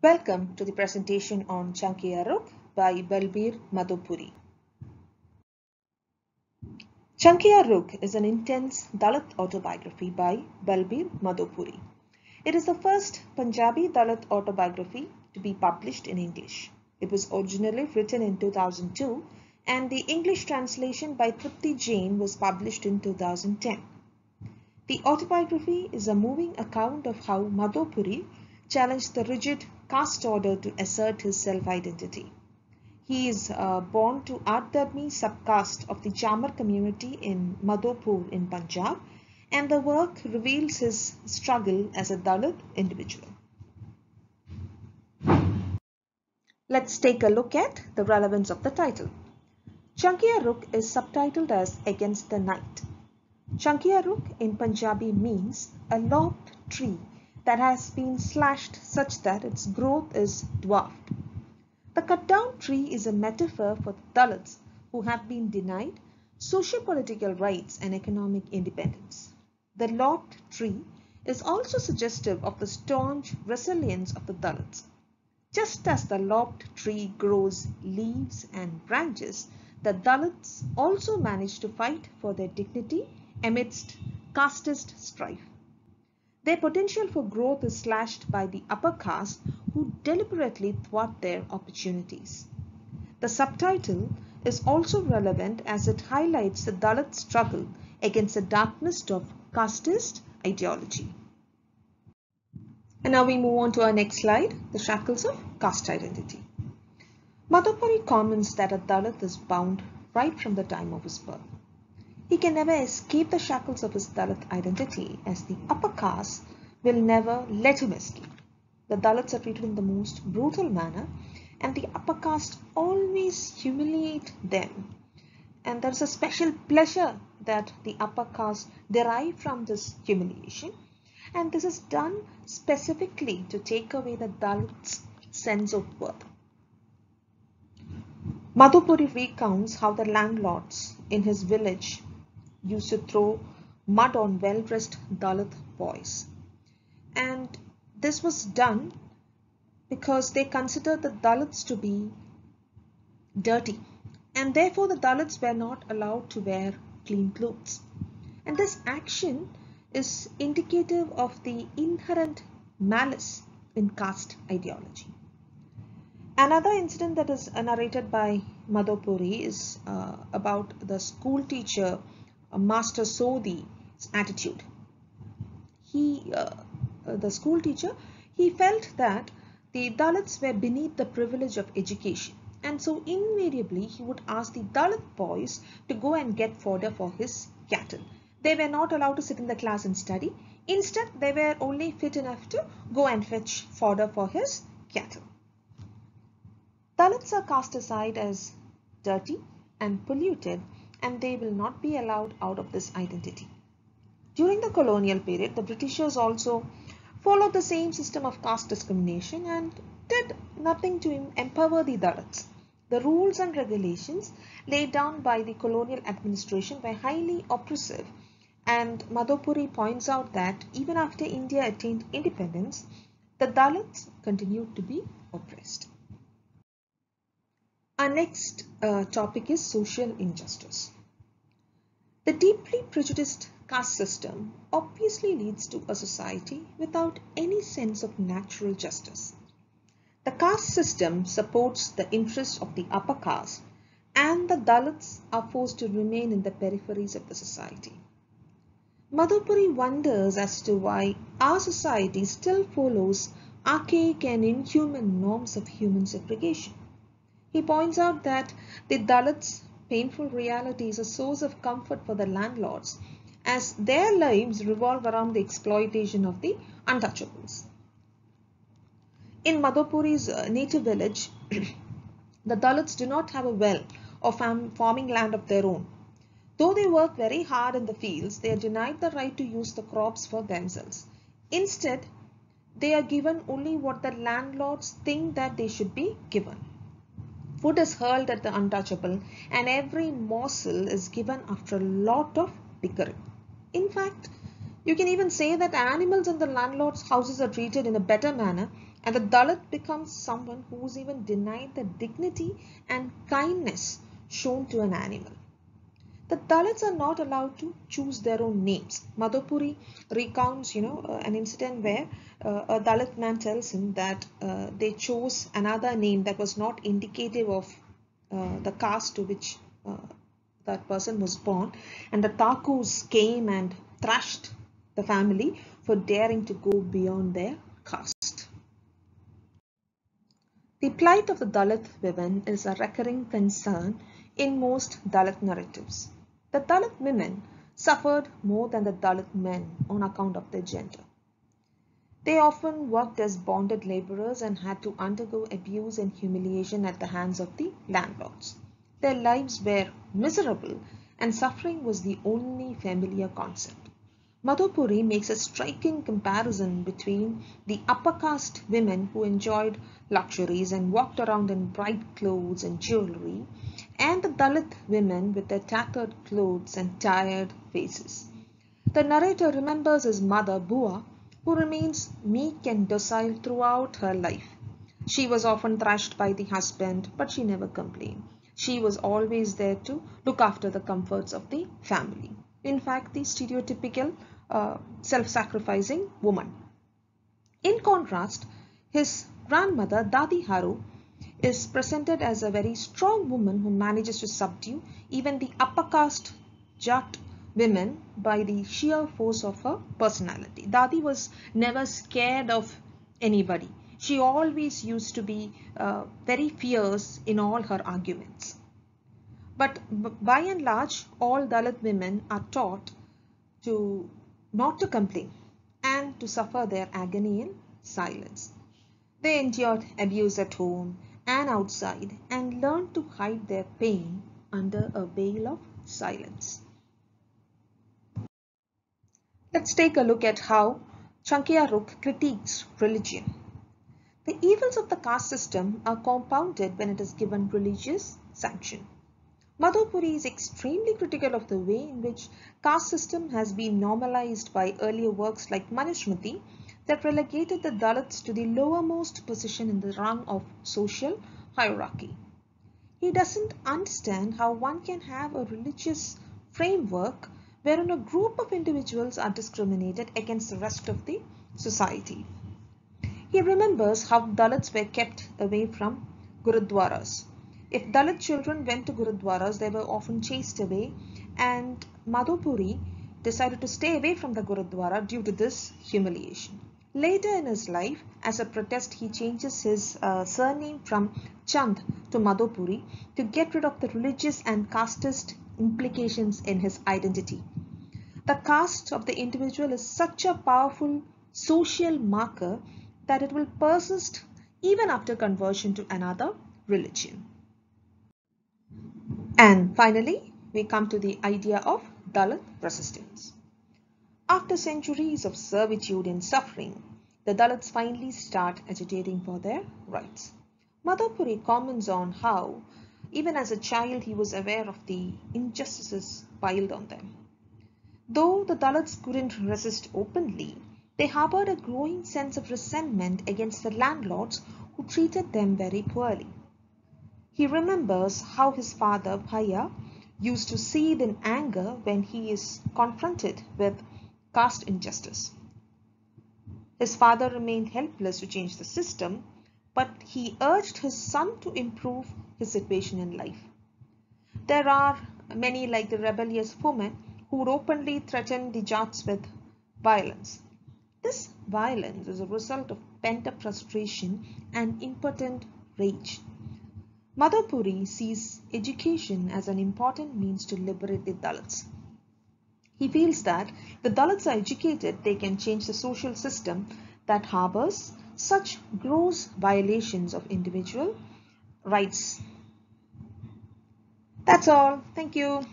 Welcome to the presentation on Changiya Rukh by Balbir Madhopuri. Changiya Rukh is an intense Dalit autobiography by Balbir Madhopuri. It is the first Punjabi Dalit autobiography to be published in English. It was originally written in 2002 and the English translation by Tripti Jain was published in 2010. The autobiography is a moving account of how Madhopuri challenged the rigid caste order to assert his self-identity. He is born to Ardharmi subcaste of the Chamar community in Madhopur in Punjab, and the work reveals his struggle as a Dalit individual. Let's take a look at the relevance of the title. Changiya Rukh is subtitled as Against the Night. Changiya Rukh in Punjabi means a lopped tree that has been slashed such that its growth is dwarfed. The cut down tree is a metaphor for the Dalits who have been denied socio-political rights and economic independence. The lopped tree is also suggestive of the staunch resilience of the Dalits. Just as the lopped tree grows leaves and branches, the Dalits also manage to fight for their dignity amidst casteist strife. Their potential for growth is slashed by the upper caste who deliberately thwart their opportunities. The subtitle is also relevant as it highlights the Dalit struggle against the darkness of casteist ideology. And now we move on to our next slide, the shackles of caste identity. Madhopuri comments that a Dalit is bound right from the time of his birth. He can never escape the shackles of his Dalit identity as the upper caste will never let him escape. The Dalits are treated in the most brutal manner and the upper caste always humiliate them. And there is a special pleasure that the upper caste derive from this humiliation, and this is done specifically to take away the Dalits' sense of worth. Madhopuri recounts how the landlords in his village used to throw mud on well-dressed Dalit boys. And this was done because they considered the Dalits to be dirty, and therefore the Dalits were not allowed to wear clean clothes. And this action is indicative of the inherent malice in caste ideology. Another incident that is narrated by Madhopuri is about the school teacher Master Sodhi's attitude. The school teacher, he felt that the Dalits were beneath the privilege of education, and so invariably he would ask the Dalit boys to go and get fodder for his cattle. They were not allowed to sit in the class and study. Instead, they were only fit enough to go and fetch fodder for his cattle. Dalits are cast aside as dirty and polluted, and they will not be allowed out of this identity. During the colonial period, the Britishers also followed the same system of caste discrimination and did nothing to empower the Dalits. The rules and regulations laid down by the colonial administration were highly oppressive, and Madhopuri points out that even after India attained independence, the Dalits continued to be oppressed. Our next topic is social injustice. The deeply prejudiced caste system obviously leads to a society without any sense of natural justice. The caste system supports the interests of the upper caste, and the Dalits are forced to remain in the peripheries of the society. Madhopuri wonders as to why our society still follows archaic and inhuman norms of human segregation. He points out that the Dalits' painful reality is a source of comfort for the landlords, as their lives revolve around the exploitation of the untouchables. In Madhopuri's native village, the Dalits do not have a well or farming land of their own. Though they work very hard in the fields, they are denied the right to use the crops for themselves. Instead, they are given only what the landlords think that they should be given. Food is hurled at the untouchable, and every morsel is given after a lot of bickering. In fact, you can even say that animals in the landlord's houses are treated in a better manner and the Dalit becomes someone who is even denied the dignity and kindness shown to an animal. The Dalits are not allowed to choose their own names. Madhopuri recounts, an incident where a Dalit man tells him that they chose another name that was not indicative of the caste to which that person was born, and the Thakus came and thrashed the family for daring to go beyond their caste. The plight of the Dalit women is a recurring concern in most Dalit narratives. The Dalit women suffered more than the Dalit men on account of their gender. They often worked as bonded laborers and had to undergo abuse and humiliation at the hands of the landlords. Their lives were miserable and suffering was the only familiar concept. Madhopuri makes a striking comparison between the upper caste women who enjoyed luxuries and walked around in bright clothes and jewelry, and the Dalit women with their tattered clothes and tired faces. The narrator remembers his mother, Bua, who remains meek and docile throughout her life. She was often thrashed by the husband, but she never complained. She was always there to look after the comforts of the family. In fact, the stereotypical self-sacrificing woman. In contrast, his grandmother, Dadi Haru, is presented as a very strong woman who manages to subdue even the upper caste Jat women by the sheer force of her personality. Dadi was never scared of anybody. She always used to be very fierce in all her arguments. But by and large, all Dalit women are taught to not to complain and to suffer their agony in silence. They endured abuse at home and outside and learned to hide their pain under a veil of silence. Let's take a look at how Changiya Rukh critiques religion. The evils of the caste system are compounded when it is given religious sanction. Madhopuri is extremely critical of the way in which caste system has been normalized by earlier works like Manusmriti that relegated the Dalits to the lowermost position in the rung of social hierarchy. He doesn't understand how one can have a religious framework wherein a group of individuals are discriminated against the rest of the society. He remembers how Dalits were kept away from Gurudwaras. If Dalit children went to Gurudwaras, they were often chased away, and Madhopuri decided to stay away from the Gurudwara due to this humiliation. Later in his life, as a protest, he changes his surname from Chand to Madhopuri to get rid of the religious and casteist implications in his identity. The caste of the individual is such a powerful social marker that it will persist even after conversion to another religion. And finally, we come to the idea of Dalit resistance. After centuries of servitude and suffering, the Dalits finally start agitating for their rights. Madhopuri comments on how, even as a child, he was aware of the injustices piled on them. Though the Dalits couldn't resist openly, they harbored a growing sense of resentment against the landlords who treated them very poorly. He remembers how his father, Bhaiya, used to seethe in anger when he is confronted with caste injustice. His father remained helpless to change the system, but he urged his son to improve his situation in life. There are many like the rebellious women who openly threaten the Jats with violence. This violence is a result of pent-up frustration and impotent rage. Madhopuri sees education as an important means to liberate the Dalits. He feels that if the Dalits are educated, they can change the social system that harbors such gross violations of individual rights. That's all. Thank you.